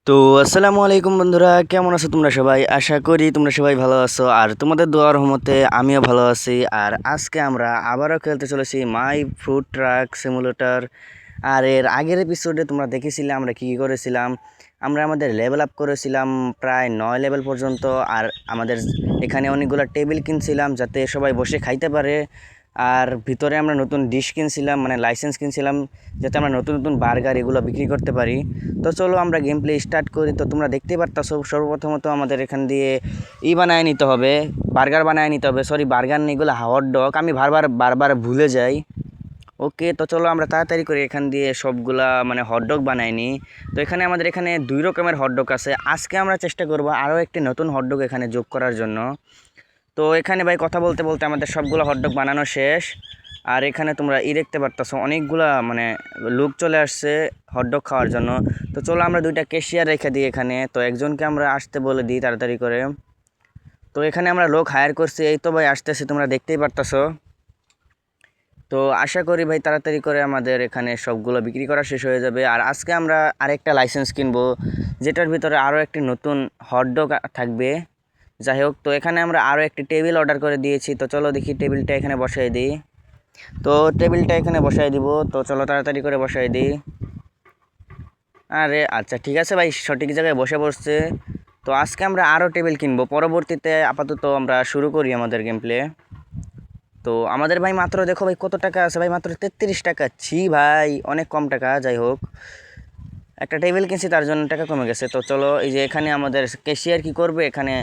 তো আসসালামু আলাইকুম বন্ধুরা, কেমন আছো তোমরা সবাই? আশা করি তোমরা সবাই ভালো আছো আর তোমাদের দোয়ার রহমতে আমিও ভালো আছি। আর আজকে আমরা আবারও খেলতে চলেছি মাই ফুড ট্রাক সিমুলেটর। আর এর আগের এপিসোডে তোমরা দেখেছিলে আমরা কী কী করেছিলাম। আমরা আমাদের লেভেল আপ করেছিলাম প্রায় 9 লেভেল পর্যন্ত। আর আমাদের এখানে অনেকগুলো টেবিল কিনছিলাম যাতে সবাই বসে খাইতে পারে। আর ভিতরে আমরা নতুন ডিশ কিনছিলাম, মানে লাইসেন্স কিনছিলাম যাতে আমরা নতুন নতুন বার্গার এগুলো বিক্রি করতে পারি। তো চলো আমরা গেম প্লে স্টার্ট করি। তো তোমরা দেখতেই পারতাছো সর্বপ্রথমত আমাদের এখান দিয়ে বানায় নিতে হবে, বার্গার বানায় নিতে হবে। সরি, বার্গার নেই, এগুলো হট ডগ, আমি বারবার ভুলে যাই। ওকে, তো চলো আমরা তাড়াতাড়ি করে এখান দিয়ে সবগুলা মানে হটডগ বানাই নিই। তো এখানে আমাদের এখানে 2 রকমের হটডগ আছে। আজকে আমরা চেষ্টা করব আরও একটি নতুন হটডগ এখানে যোগ করার জন্য। তো এখানে ভাই কথা বলতে বলতে আমাদের সবগুলো হটডগ বানানো শেষ। আর এখানে তোমরা দেখতে পারতাছো অনেকগুলা মানে লোক চলে আসছে হটডগ খাওয়ার জন্য। তো চলো আমরা 2টা ক্যাশিয়ার রেখে দিই এখানে। তো একজনকে আমরা আসতে বলে দিই তাড়াতাড়ি করে। তো এখানে আমরা লোক হায়ার করছি, এই তো ভাই আসতেছে, তোমরা দেখতেই পারতাছো। তো আশা করি ভাই তাড়াতাড়ি করে আমাদের এখানে সবগুলো বিক্রি করা শেষ হয়ে যাবে। আর আজকে আমরা আরেকটা লাইসেন্স কিনবো যেটার ভিতরে আরও একটি নতুন হটডগ থাকবে। যাই হোক, তো এখানে আমরা আরও একটি টেবিল অর্ডার করে দিয়েছি। তো চলো দেখি টেবিলটা এখানে বসাই দিই। তো টেবিলটা এখানে বসাই দিব। তো চলো তাড়াতাড়ি করে বসাই দিই। আরে আচ্ছা, ঠিক আছে ভাই, সঠিক জায়গায় বসে পড়ছে। তো আজকে আমরা আরও টেবিল কিনবো পরবর্তীতে। আপাতত আমরা শুরু করি আমাদের গেম প্লে। তো আমাদের ভাই মাত্র দেখো ভাই কত টাকা আছে ভাই, মাত্র 33 টাকা। ছি ভাই, অনেক কম টাকা। যাই হোক, একটা টেবিল কিনছি তার জন্য টাকা কমে গেছে। তো চলো, এই যে এখানে আমাদের ক্যাশিয়ার কি করবে, এখানে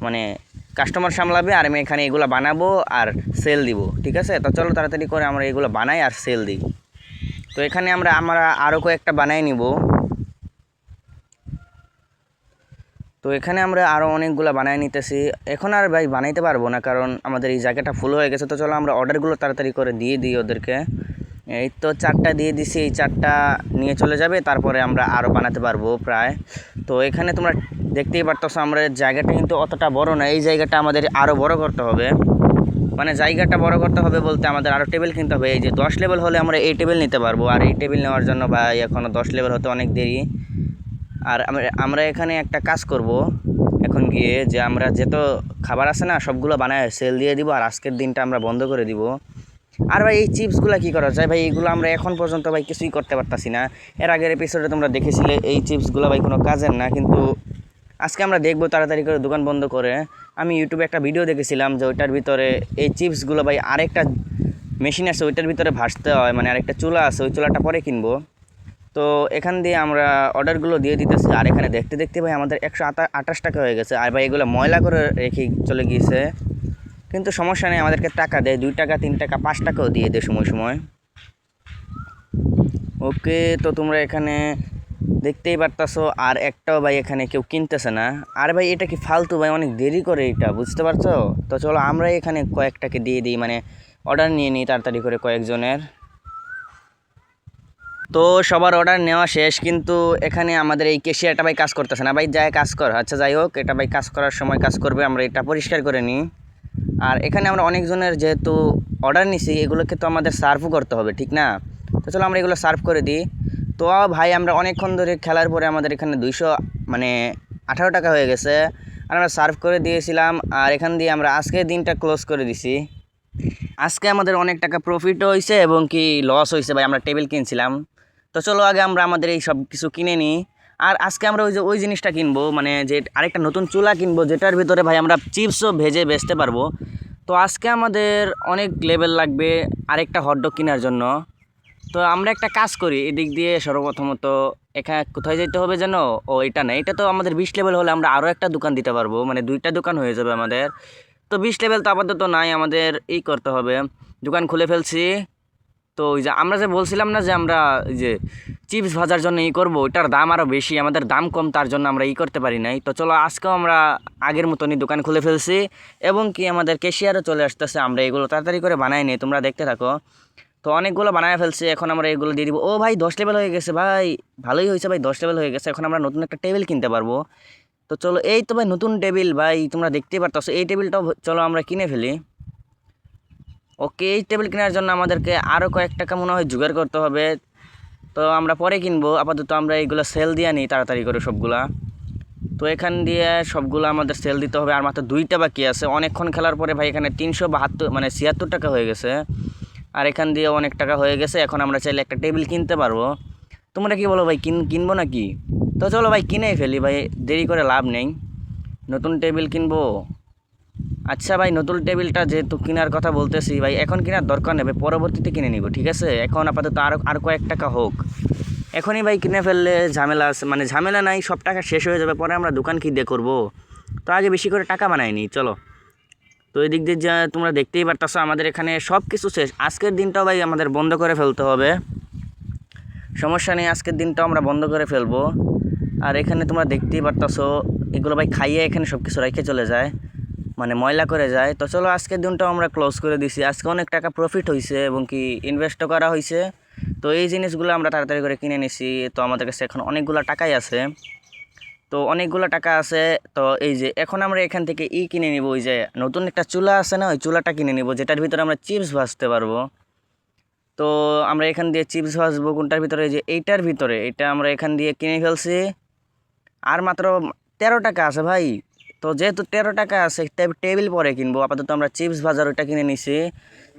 মানে কাস্টমার সামলাবে আর আমি এখানে এগুলো বানাবো আর সেল দিব। ঠিক আছে, তো চলো তাড়াতাড়ি করে আমরা এগুলো বানাই আর সেল দিই। তো এখানে আমরা আরও কয়েকটা বানাই নিব। তো এখানে আমরা আরও অনেকগুলো বানাই নিতেছি। এখন আর ভাই বানাইতে পারবো না কারণ আমাদের এই জায়গাটা ফুল হয়ে গেছে। তো চলো আমরা অর্ডারগুলো তাড়াতাড়ি করে দিয়ে দিই ওদেরকে। এই তো 4টা দিয়ে দিছি, এই 4টা নিয়ে চলে যাবে, তারপরে আমরা আরও বানাতে পারবো প্রায়। তো এখানে তোমরা দেখতেই পারতেছো আমরা জায়গাটা কিন্তু অতটা বড় না, এই জায়গাটা আমাদের আরও বড় করতে হবে। মানে জায়গাটা বড় করতে হবে বলতে আমাদের আরও টেবিল কিনতে হবে। এই যে 10 লেভেল হলে আমরা এই টেবিল নিতে পারবো, আর এই টেবিল নেওয়ার জন্য ভাই এখনও 10 লেভেল হতে অনেক দেরি। আর আমরা এখানে একটা কাজ করব এখন গিয়ে, যে আমরা যত খাবার আছে না সবগুলো বানায় সেল দিয়ে দিব আর আজকের দিনটা আমরা বন্ধ করে দিব। আর ভাই এই চিপসগুলো কী করা যায় ভাই, এইগুলো আমরা এখন পর্যন্ত ভাই কিছুই করতে পারতাছি না। এর আগের এপিসোডে তোমরা দেখেছিলে এই চিপসগুলো ভাই কোনো কাজের না, কিন্তু আজকে আমরা দেখবো তাড়াতাড়ি করে দোকান বন্ধ করে। আমি ইউটিউবে একটা ভিডিও দেখেছিলাম যে ওইটার ভিতরে এই চিপসগুলো ভাই আরেকটা মেশিন আছে ওইটার ভিতরে ভাসতে হয়, মানে আরেকটা চুলা আছে, ওই চুলাটা পরে কিনবো। তো এখান দিয়ে আমরা অর্ডারগুলো দিয়ে দিতেছি। আর এখানে দেখতে দেখতে ভাই আমাদের 128 টাকা হয়ে গেছে। আর ভাই এগুলো ময়লা করে রেখে চলে গিয়েছে, কিন্তু সমস্যা নেই, আমাদেরকে টাকা দেয়, 2 টাকা 3 টাকা 5 টাকাও দিয়ে দেয় সময় সময়। ওকে, তো তোমরা এখানে দেখতেই পারতাছো আর একটাও ভাই এখানে কেউ কিনতেছে না। আর ভাই এটা কি ফালতু ভাই, অনেক দেরি করে এটা, বুঝতে পারছো? তো চলো আমরা এখানে কয়েকটাকে দিয়ে দিই, মানে অর্ডার নিয়ে নিই তাড়াতাড়ি করে কয়েকজনের। তো সবার অর্ডার নেওয়া শেষ, কিন্তু এখানে আমাদের এই ক্যাশিয়ারটা ভাই কাজ করতেছে না। ভাই যায় কাজ কর। আচ্ছা যাই হোক, এটা ভাই কাজ করার সময় কাজ করবে, আমরা এটা পরিষ্কার করে নিই। আর এখানে আমরা অনেকজনের যেহেতু অর্ডার নিছি, এগুলোকে তো আমাদের সার্ভও করতে হবে, ঠিক না? তো চলো আমরা এগুলো সার্ভ করে দিই। তো ভাই আমরা অনেকক্ষণ ধরে খেলার পরে আমাদের এখানে 200 মানে 18 টাকা হয়ে গেছে। আর আমরা সার্ভ করে দিয়েছিলাম, আর এখান দিয়ে আমরা আজকের দিনটা ক্লোজ করে দিছি। আজকে আমাদের অনেক টাকা প্রফিটও হয়েছে এবং কি লস হয়েছে ভাই, আমরা টেবিল কিনছিলাম। তো চলো আগে আমরা আমাদের এই সব কিছু কিনে নিই। আর আজকে আমরা ওই জিনিসটা কিনবো, মানে যে আরেকটা নতুন চুলা কিনবো যেটার ভিতরে ভাই আমরা চিপসও ভেজে বেচতে পারবো। তো আজকে আমাদের অনেক লেভেল লাগবে আরেকটা হটডগ কেনার জন্য। তো আমরা একটা কাজ করি, এদিক দিয়ে সর্বপ্রথমত এখানে কোথায় যেতে হবে যেন, ও এটা না, এটা তো আমাদের 20 লেভেল হলে আমরা আরও একটা দোকান দিতে পারবো, মানে 2টা দোকান হয়ে যাবে আমাদের। তো 20 লেভেল তো আপাতত নাই, আমাদের করতে হবে, দোকান খুলে ফেলছি। তো ওই যে আমরা যে বলছিলাম না যে আমরা এই যে চিপস ভাজার জন্য করবো, ওইটার দাম আরও বেশি, আমাদের দাম কম, তার জন্য আমরা করতে পারি নাই। তো চলো আজকেও আমরা আগের মতনই দোকান খুলে ফেলছি এবং কি আমাদের ক্যাশিয়ারও চলে আসতেছে। আমরা এগুলো তাড়াতাড়ি করে বানাই নিই, তোমরা দেখতে থাকো। তো অনেকগুলো বানায় ফেলছি, এখন আমরা এগুলো দিয়ে দিব। ও ভাই 10 লেভেল হয়ে গেছে ভাই, ভালোই হয়েছে ভাই, 10 লেভেল হয়ে গেছে। এখন আমরা নতুন একটা টেবিল কিনতে পারবো। তো চলো, এই তো ভাই নতুন টেবিল ভাই, তোমরা দেখতেই পারতেছো এই টেবিলটাও চলো আমরা কিনে ফেলি। ওকে, এই টেবিল কেনার জন্য আমাদেরকে আরও কয়েক টাকা মনে হয় জোগাড় করতে হবে। তো আমরা পরে কিনবো, আপাতত আমরা এইগুলো সেল দিয়ে নিই তাড়াতাড়ি করে সবগুলা। তো এখান দিয়ে সবগুলো আমাদের সেল দিতে হবে, আর মাত্র 2টা বাকি আছে। অনেকক্ষণ খেলার পরে ভাই এখানে 372 মানে 76 টাকা হয়ে গেছে, আর এখান দিয়ে অনেক টাকা হয়ে গেছে। এখন আমরা চাইলে একটা টেবিল কিনতে পারবো। তোমরা কি বলো ভাই, কিনবো নাকি? তো চলো ভাই কিনেই ফেলি ভাই, দেরি করে লাভ নেই। নতুন টেবিল কিনবো। আচ্ছা ভাই, নতুন টেবিলটা যেহেতু কেনার কথা বলতেছি ভাই, এখন কেনার দরকার নেই ভাই, পরবর্তীতে কিনে নিব, ঠিক আছে? এখন আপাতত আর কয়েক টাকা হোক। এখনই ভাই কিনে ফেললে ঝামেলা আছে, মানে ঝামেলা নাই, সব টাকা শেষ হয়ে যাবে, পরে আমরা দোকান কি দিয়ে করবো? তো আগে বেশি করে টাকা বানাইনি, চলো। তো এই দিক দিয়ে যা তোমরা দেখতেই পারতাছো, আমাদের এখানে সব কিছু শেষ। আজকের দিনটাও ভাই আমাদের বন্ধ করে ফেলতে হবে, সমস্যা নেই, আজকের দিনটাও আমরা বন্ধ করে ফেলবো। আর এখানে তোমরা দেখতেই পারতাছো এগুলো ভাই খাইয়ে এখানে সব কিছু রেখে চলে যায়, মানে ময়লা করে যায়। তো চলো আজকের দিনটাও আমরা ক্লোজ করে দিছি। আজকে অনেক টাকা প্রফিট হয়েছে এবং কি ইনভেস্টও করা হয়েছে। তো এই জিনিসগুলো আমরা তাড়াতাড়ি করে কিনে নিছি। তো আমাদের কাছে এখন অনেকগুলো টাকাই আছে, তো অনেকগুলো টাকা আছে। তো এই যে এখন আমরা এখান থেকে কিনে নিব, ওই যে নতুন একটা চুলা আছে না, ওই চুলাটা কিনে নিব, যেটার ভিতরে আমরা চিপস ভাজতে পারবো। তো আমরা এখান দিয়ে চিপস ভাজবো কোনটার ভিতরে, এই যে এইটার ভিতরে, এটা আমরা এখান দিয়ে কিনে ফেলছি। আর মাত্র 13 টাকা আছে ভাই। তো যেহেতু 13 টাকা আছে, টেবিল পরে কিনবো, আপাতত আমরা চিপস ভাজার ওইটা কিনে নিছি,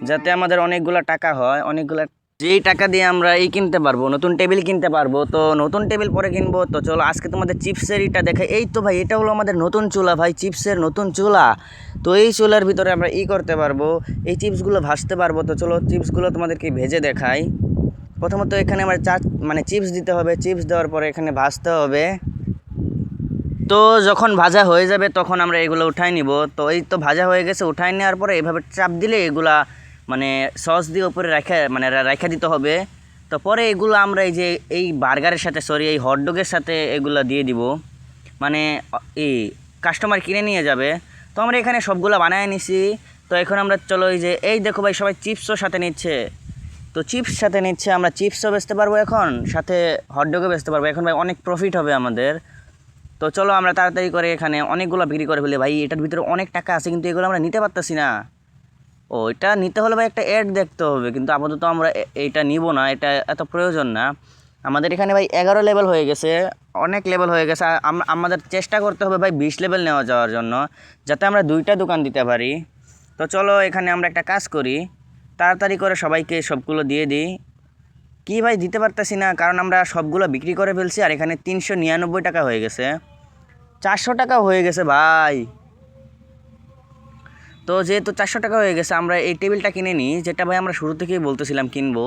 যাতে আমাদের অনেকগুলো টাকা হয়, অনেকগুলো, যেই টাকা দিয়ে আমরা কিনতে পারবো, নতুন টেবিল কিনতে পারবো। তো নতুন টেবিল পরে কিনবো। তো চলো আজকে তোমাদের চিপসের এটা দেখে, এই তো ভাই এটা হলো আমাদের নতুন চুলা ভাই, চিপসের নতুন চুলা। তো এই চুলার ভিতরে আমরা করতে পারবো, এই চিপসগুলো ভাজতে পারবো। তো চলো চিপসগুলো তোমাদেরকে ভেজে দেখাই। প্রথমত এখানে আমার মানে চিপস দিতে হবে, চিপস দেওয়ার পরে এখানে ভাজতে হবে। তো যখন ভাজা হয়ে যাবে তখন আমরা এগুলো উঠাই নিব। তো এই তো ভাজা হয়ে গেছে, উঠাই নেওয়ার পরে এভাবে চাপ দিলে এগুলা মানে সস দিয়ে উপরে রেখে দিতে হবে। তো পরে এগুলো আমরা এই যে এই বার্গারের সাথে, সরি এই হটডগের সাথে এগুলো দিয়ে দিব, মানে এই কাস্টমার কিনে নিয়ে যাবে। তো আমরা এখানে সবগুলো বানায় নিছি। তো এখন আমরা চলো, এই দেখো ভাই সবাই চিপসও সাথে নিচ্ছে। তো চিপস সাথে নিচ্ছে, আমরা চিপসও বেচতে পারবো, এখন সাথে হটডগও বেচতে পারবো। এখন ভাই অনেক প্রফিট হবে আমাদের। তো চলো আমরা তাড়াতাড়ি করে এখানে অনেকগুলো বিক্রি করে ফেলি ভাই, এটার ভিতরে অনেক টাকা আছে, কিন্তু এগুলো আমরা নিতে পারতেছি না। ও এটা নিতে হলে ভাই একটা অ্যাড দেখতে হবে, কিন্তু আপাতত আমরা এইটা নিব না, এটা এত প্রয়োজন না আমাদের। এখানে ভাই 11 লেভেল হয়ে গেছে, অনেক লেভেল হয়ে গেছে। আমাদের চেষ্টা করতে হবে ভাই 20 লেভেল নেওয়া যাওয়ার জন্য, যাতে আমরা 2টা দোকান দিতে পারি। তো চলো এখানে আমরা একটা কাজ করি, তাড়াতাড়ি করে সবাইকে সবগুলো দিয়ে দিই। কি ভাই দিতে পারতেছি না, কারণ আমরা সবগুলো বিক্রি করে ফেলছি, আর এখানে 399 টাকা হয়ে গেছে, 400 টাকা হয়ে গেছে ভাই। তো যেহেতু 400 টাকা হয়ে গেছে, আমরা এই টেবিলটা কিনে নিই, যেটা ভাই আমরা শুরু থেকেই বলতেছিলাম কিনবো।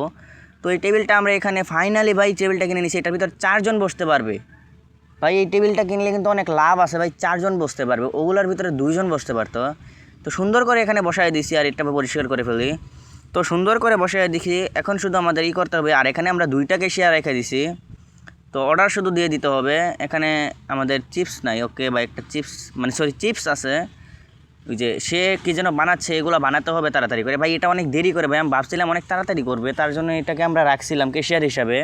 তো এই টেবিলটা আমরা এখানে ফাইনালি ভাই টেবিলটা কিনে নিছি, এটার ভিতর 4 জন বসতে পারবে ভাই। এই টেবিলটা কিনলে কিন্তু অনেক লাভ আছে ভাই, 4 জন বসতে পারবে, ওগুলোর ভিতরে 2 জন বসতে পারতো। তো সুন্দর করে এখানে বসায় দিছি, আর এটা পরিষ্কার করে ফেলি। তো সুন্দর করে বসায় দেখি, এখন শুধু আমাদের করতে হবে। আর এখানে আমরা 2টাকে শেয়ার রেখে দিছি, তো অর্ডার শুধু দিয়ে দিতে হবে। এখানে আমাদের চিপস নাই, ওকে বা একটা চিপস, মানে সরি চিপস আছে, ওই যে সে কী যেন বানাচ্ছে, এগুলো বানাতে হবে তাড়াতাড়ি করে ভাই। এটা অনেক দেরি করে ভাই, আমি ভাবছিলাম অনেক তাড়াতাড়ি করবে, তার জন্য এটাকে আমরা রাখছিলাম ক্যাশিয়ার হিসাবে।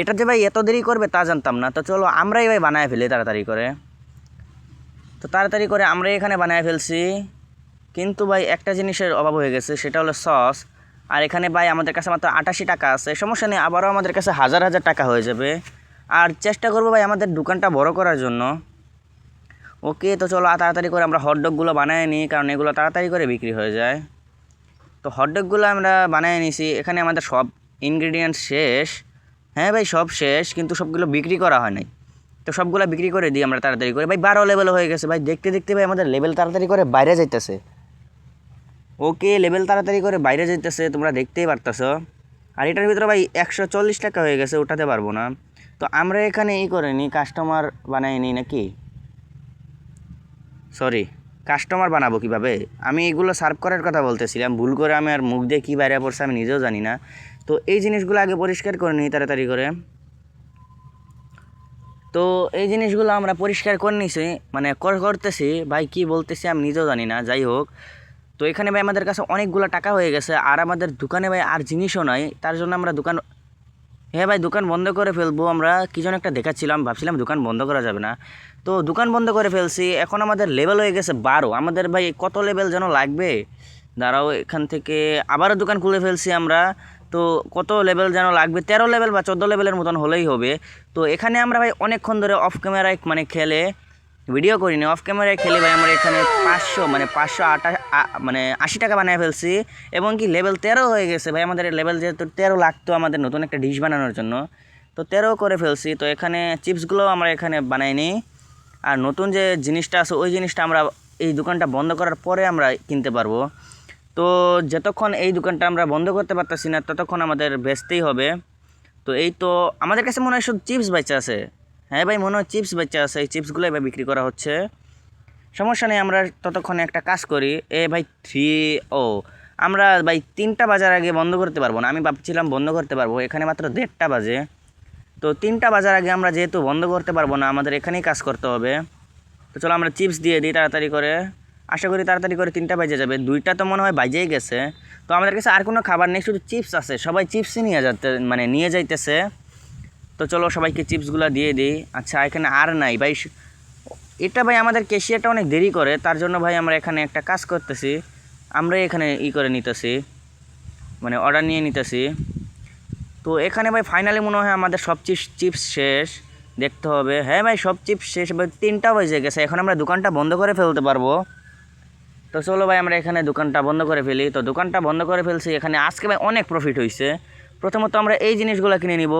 এটা যে ভাই এত দেরি করবে তা জানতাম না। তো চলো আমরাই ভাই বানায় ফেলি তাড়াতাড়ি করে। তো তাড়াতাড়ি করে আমরাই এখানে বানায় ফেলছি, কিন্তু ভাই একটা জিনিসের অভাব হয়ে গেছে, সেটা হলো সস। আর এখানে ভাই আমাদের কাছে মাত্র 88 টাকা আছে, সমস্যা নেই, আবারও আমাদের কাছে হাজার হাজার টাকা হয়ে যাবে। আর চেষ্টা করবো ভাই আমাদের দোকানটা বড় করার জন্য। ওকে তো চলো তাড়াতাড়ি করে আমরা হটডগগুলো বানিয়ে নিই, কারণ এগুলো তাড়াতাড়ি করে বিক্রি হয়ে যায়। তো হটডগগুলো আমরা বানিয়ে নিছি, এখানে আমাদের সব ইনগ্রিডিয়েন্টস শেষ। হ্যাঁ ভাই সব শেষ, কিন্তু সবগুলো বিক্রি করা হয় নাই। তো সবগুলো বিক্রি করে দিই আমরা তাড়াতাড়ি করে ভাই। 12 লেভেল হয়ে গেছে ভাই, দেখতে দেখতে ভাই আমাদের লেভেল তাড়াতাড়ি করে বাইরে যাইতেছে। ওকে লেভেল তাড়াতাড়ি করে বাইরে যাইতেছে, তোমরা দেখতেই পারতেছো। আর এটার ভিতরে ভাই 140 টাকা হয়ে গেছে, উঠাতে পারবো না। তো আমরা এখানে করে নিই, কাস্টমার বানাই নিই নাকি, সরি কাস্টমার বানাবো কীভাবে? আমি এগুলো সার্ভ করার কথা বলতেছিলাম, ভুল করে আমি আর মুখ দিয়ে কী বাইরে পড়ছে আমি নিজেও জানি না। তো এই জিনিসগুলো আগে পরিষ্কার করে নিই তাড়াতাড়ি করে। তো এই জিনিসগুলো আমরা পরিষ্কার করে নিছি, মানে করতেছি ভাই, কি বলতেছি আমি নিজেও জানি না, যাই হোক। তো এখানে ভাই আমাদের কাছে অনেকগুলো টাকা হয়ে গেছে, আর আমাদের দোকানে ভাই আর জিনিসও নাই, তার জন্য আমরা দোকান, হ্যাঁ ভাই দোকান বন্ধ করে ফেলবো। আমরা কি যেন একটা দেখাচ্ছিলাম, ভাবছিলাম দোকান বন্ধ করা যাবে না, তো দোকান বন্ধ করে ফেলছি। এখন আমাদের লেভেল হয়ে গেছে 12, আমাদের ভাই কত লেভেল যেন লাগবে, দাঁড়াও এখান থেকে আবারও দোকান খুলে ফেলছি আমরা। তো কত লেভেল যেন লাগবে, 13 লেভেল বা 14 লেভেলের মতন হলেই হবে। তো এখানে আমরা ভাই অনেকক্ষণ ধরে অফ ক্যামেরায় মানে খেলে ভিডিও করিনি, অফ ক্যামেরায় খেলে ভাই আমরা এখানে 580 টাকা বানিয়ে ফেলছি, এবং কি লেভেল 13 হয়ে গেছে ভাই। আমাদের লেভেল যেহেতু 13 লাগতো আমাদের নতুন একটা ডিশ বানানোর জন্য, তো 13 করে ফেলছি। তো এখানে চিপসগুলো আমরা এখানে বানাইনি, আর নতুন যে জিনিসটা আছে ওই জিনিসটা আমরা এই দোকানটা বন্ধ করার পরে আমরা কিনতে পারবো। তো যতক্ষণ এই দোকানটা আমরা বন্ধ করতে পারতেছি না ততক্ষণ আমাদের বেচতেই হবে। তো এই তো আমাদের কাছে মনে হয় শুধু চিপস বাচ্চা আছে। হ্যাঁ ভাই, মনে হয় চিপস বাচ্চা আছে, এই চিপসগুলোই ভাই বিক্রি করা হচ্ছে। সমস্যা নেই, আমরা ততক্ষণে একটা কাজ করি। ভাই আমরা ভাই 3টা বাজার আগে বন্ধ করতে পারবো না, আমি ভাবছিলাম বন্ধ করতে পারবো, এখানে মাত্র 1:30 বাজে। তো 3টা বাজার আগে আমরা যেহেতু বন্ধ করতে পারবো না, আমাদের এখানেই কাজ করতে হবে। তো চলো আমরা চিপস দিয়ে দিই তাড়াতাড়ি করে, আশা করি তাড়াতাড়ি করে 3টা বাজে যাবে। 2টা তো মনে হয় বাজেই গেছে। তো আমাদের কাছে আর কোনো খাবার নেই, শুধু চিপস আছে, সবাই চিপসই নিয়ে যাইতেছে। তো চলো সবাইকে চিপসগুলো দিয়ে দিই। আচ্ছা এখানে আর নাই ভাই, এটা ভাই আমাদের ক্যাশিয়ারটা অনেক দেরি করে, তার জন্য ভাই আমরা এখানে একটা কাজ করতেছি, আমরা এখানে করে নিতেছি, মানে অর্ডার নিয়ে নিতেছি। তো এখানে ভাই ফাইনালি মনে হয় আমাদের সব চিপস শেষ, দেখতে হবে। হ্যাঁ ভাই, সব চিপস শেষ ভাই, 3টা বাজে গেছে, এখন আমরা দোকানটা বন্ধ করে ফেলতে পারবো। তো চলো ভাই আমরা এখানে দোকানটা বন্ধ করে ফেলি। তো দোকানটা বন্ধ করে ফেলছি, এখানে আজকে ভাই অনেক প্রফিট হয়েছে। প্রথমত আমরা এই জিনিসগুলো কিনে নিব,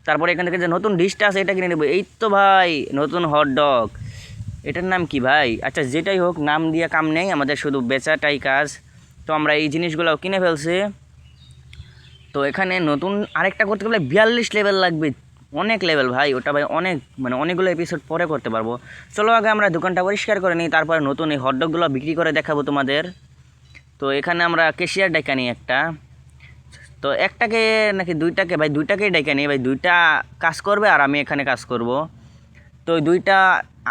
তারপরে এখান থেকে যে নতুন ডিশটা আছে এটা কিনে নেব। এই তো ভাই নতুন হটডগ, এটার নাম কি ভাই? আচ্ছা যেটাই হোক, নাম দিয়ে কাম নেই, আমাদের শুধু বেচাটাই কাজ। তো আমরা এই জিনিসগুলোও কিনে ফেলছি। তো এখানে নতুন আরেকটা করতে গেলে 42 লেভেল লাগবে, অনেক লেভেল ভাই, ওটা ভাই অনেক অনেকগুলো এপিসোড পরে করতে পারবো। চলো আগে আমরা দোকানটা পরিষ্কার করে নিই, তারপরে নতুন এই হটডগগুলো বিক্রি করে দেখাবো তোমাদের। তো এখানে আমরা ক্যাশিয়ার ডাইকা নিই একটা, তো একটাকে নাকি 2টাকে, ভাই 2টাকেই ডাইকা নিই ভাই, 2টা কাজ করবে আর আমি এখানে কাজ করব। তো ওই 2টা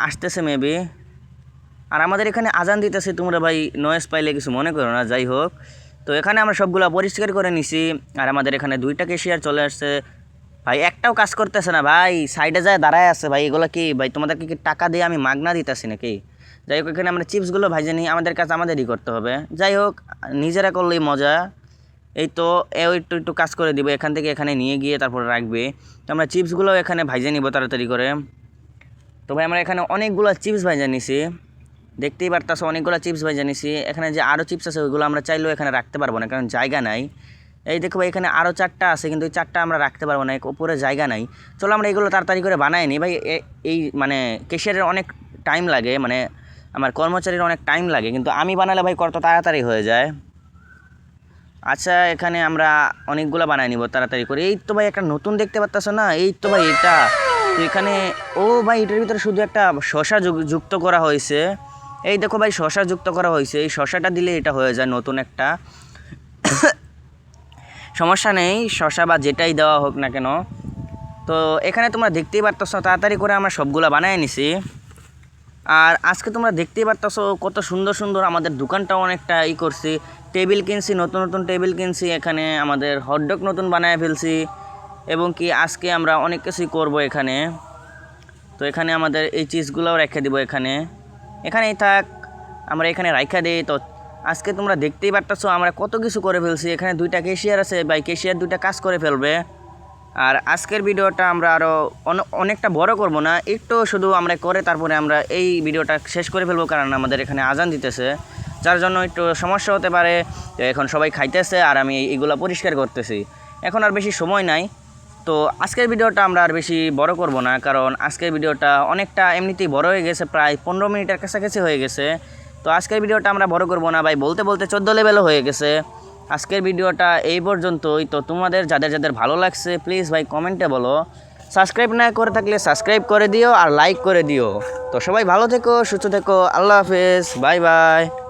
আসতেছে মেবি, আর আমাদের এখানে আজান দিতেছে, তোমরা ভাই নয়েজ পাইলে কিছু মনে করো না। যাই হোক, তো এখানে আমরা সবগুলো পরিষ্কার করে নিছি, আর আমাদের এখানে 2টা ক্যাশিয়ার চলে আসছে। ভাই একটাও কাজ করতেছে না ভাই, সাইডে যায় দাঁড়ায় আছে ভাই, এগুলো কি ভাই তোমাদেরকে কি টাকা দিয়ে আমি মাগনা দিতেছি নাকি? যাই হোক, এখানে আমরা চিপসগুলো ভাইজে নিই, আমাদের কাজ আমাদেরই করতে হবে। যাই হোক, নিজেরা করলেই মজা। এই তো একটু একটু কাজ করে দিব, এখান থেকে এখানে নিয়ে গিয়ে তারপরে রাখবে। তো আমরা চিপসগুলো এখানে ভাইজে নিব তাড়াতাড়ি করে। তো ভাই আমরা এখানে অনেকগুলো চিপস ভাইজে নিছি, দেখতেই পারতাছো অনেকগুলো চিপস ভাই জানিছি। এখানে যে আরও চিপস আছে ওইগুলো আমরা চাইলেও এখানে রাখতে পারবো না, কারণ জায়গা নাই। এই দেখো ভাই এখানে আরও 4টা আছে, কিন্তু এই 4টা আমরা রাখতে পারবো না, উপরে জায়গা নাই। চলো আমরা এগুলো তাড়াতাড়ি করে বানাই নিই ভাই। এই ক্যাশিয়ারের অনেক টাইম লাগে, আমার কর্মচারীর অনেক টাইম লাগে, কিন্তু আমি বানালে ভাই কত তাড়াতাড়ি হয়ে যায়। আচ্ছা এখানে আমরা অনেকগুলো বানাই নিব তাড়াতাড়ি করে। এই তো ভাই একটা নতুন দেখতে পারতাছো না, এই তো ভাই এটা। তো এখানে ভাই এটার ভিতরে শুধু একটা শসা যুক্ত করা হয়েছে। এই দেখো ভাই শসা যুক্ত করা হয়েছে, এই শসাটা দিলে এটা হয়ে যায় নতুন একটা। সমস্যা নেই, শসা বা যেটাই দেওয়া হোক না কেন। তো এখানে তোমরা দেখতেই পারতেছো তাড়াতাড়ি করে আমরা সবগুলা বানায় নিছি। আর আজকে তোমরা দেখতেই পারতেছো কত সুন্দর সুন্দর আমাদের দোকানটাও অনেকটা করছি, টেবিল কিনছি, নতুন নতুন টেবিল কিনছি, এখানে আমাদের হটডগ নতুন বানায় ফেলছি, এবং কি আজকে আমরা অনেক কিছুই করবো এখানে। তো এখানে আমাদের এই চিজগুলোও রেখে দিব, এখানেই থাক, আমরা এখানে রাইখা দিই। তো আজকে তোমরা দেখতেই পারতেছো আমরা কত কিছু করে ফেলছি। এখানে 2টা ক্যাশিয়ার আছে ভাই, ক্যাশিয়ার 2টা কাজ করে ফেলবে। আর আজকের ভিডিওটা আমরা আরও অনেকটা বড় করব না, একটু শুধু আমরা করে তারপরে আমরা এই ভিডিওটা শেষ করে ফেলবো, কারণ আমাদের এখানে আজান দিতেছে, যার জন্য একটু সমস্যা হতে পারে। তো এখন সবাই খাইতেছে আর আমি এইগুলো পরিষ্কার করতেছি, এখন আর বেশি সময় নাই। তো আজকের ভিডিওটা আমরা আর বেশি বড় করব না, কারণ আজকের ভিডিওটা অনেকটা এমনিতেই বড় হয়ে গেছে, প্রায় 15 মিনিটের কাছাকাছি হয়ে গেছে। তো আজকের ভিডিওটা আমরা বড় করব না ভাই, বলতে বলতে 14 লেভেলও হয়ে গেছে। আজকের ভিডিওটা এই পর্যন্তই। তো তোমাদের যাদের যাদের ভালো লাগছে প্লিজ ভাই কমেন্টে বলো, সাবস্ক্রাইব না করে থাকলে সাবস্ক্রাইব করে দিও আর লাইক করে দিও। তো সবাই ভালো থেকো, সুস্থ থেকো, আল্লাহ হাফেজ, বাই বাই।